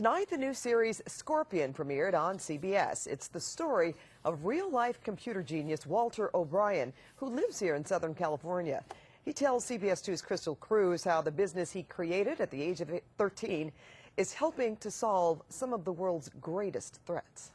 Tonight, the new series Scorpion premiered on CBS. It's the story of real-life computer genius Walter O'Brien, who lives here in Southern California. He tells CBS 2's Cruz how the business he created at the age of 13 is helping to solve some of the world's greatest threats.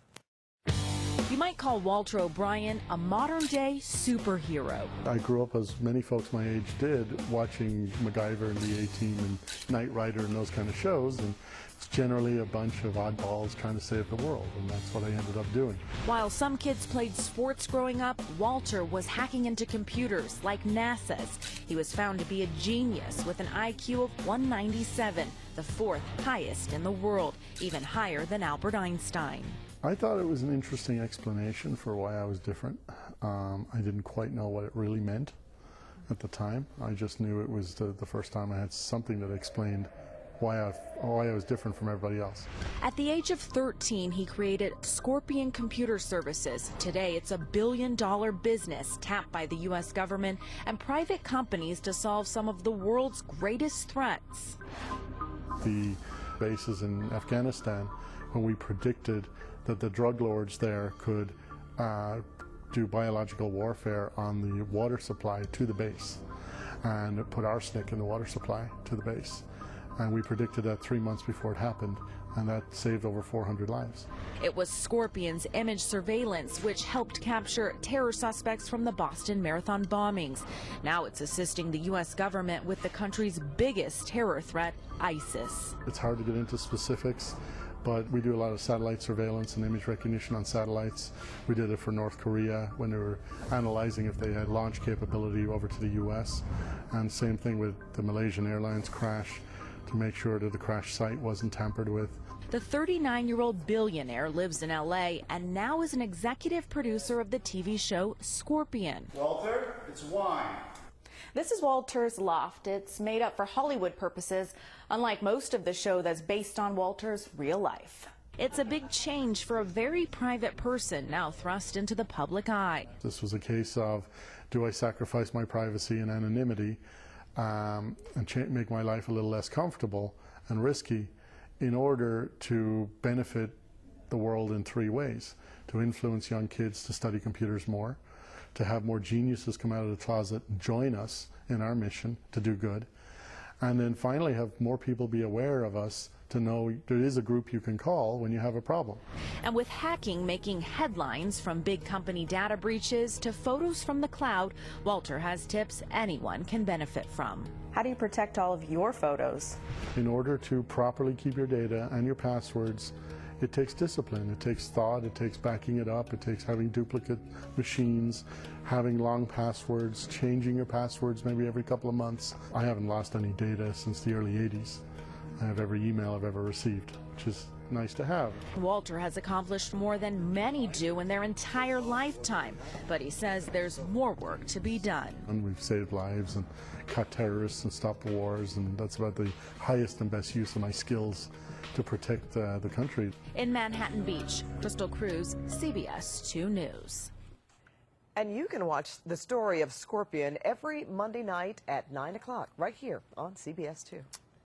You might call Walter O'Brien a modern-day superhero. I grew up, as many folks my age did, watching MacGyver and the A-Team and Knight Rider and those kind of shows, and it's generally a bunch of oddballs trying to save the world, and that's what I ended up doing. While some kids played sports growing up, Walter was hacking into computers like NASA's. He was found to be a genius with an IQ of 197, the fourth highest in the world, even higher than Albert Einstein. I thought it was an interesting explanation for why I was different. I didn't quite know what it really meant at the time. I just knew it was the first time I had something that explained why I was different from everybody else. At the age of 13, he created Scorpion Computer Services. Today, it's a billion-dollar business tapped by the U.S. government and private companies to solve some of the world's greatest threats. The bases in Afghanistan, when we predicted that the drug lords there could do biological warfare on the water supply to the base and put arsenic in the water supply to the base. And we predicted that 3 months before it happened, and that saved over 400 lives. It was Scorpion's image surveillance which helped capture terror suspects from the Boston Marathon bombings. Now it's assisting the U.S. government with the country's biggest terror threat, ISIS. It's hard to get into specifics, but we do a lot of satellite surveillance and image recognition on satellites. We did it for North Korea when they were analyzing if they had launch capability over to the U.S. And same thing with the Malaysian Airlines crash, to make sure that the crash site wasn't tampered with. The 39-year-old billionaire lives in L.A. and now is an executive producer of the TV show Scorpion. Walter, it's wine. This is Walter's loft. It's made up for Hollywood purposes, unlike most of the show that's based on Walter's real life. It's a big change for a very private person now thrust into the public eye. This was a case of, do I sacrifice my privacy and anonymity and make my life a little less comfortable and risky in order to benefit the world in three ways: to influence young kids to study computers more, to have more geniuses come out of the closet and join us in our mission to do good, and then finally have more people be aware of us, to know there is a group you can call when you have a problem. And with hacking making headlines, from big company data breaches to photos from the cloud, Walter has tips anyone can benefit from. How do you protect all of your photos? In order to properly keep your data and your passwords, it takes discipline, it takes thought, it takes backing it up, it takes having duplicate machines, having long passwords, changing your passwords maybe every couple of months. I haven't lost any data since the early 80s. I have every email I've ever received, which is nice to have. Walter has accomplished more than many do in their entire lifetime, but he says there's more work to be done. And we've saved lives and caught terrorists and stopped wars, and that's about the highest and best use of my skills to protect the country. In Manhattan Beach, Cruz, CBS 2 News. And you can watch the story of Scorpion every Monday night at 9 o'clock right here on CBS 2.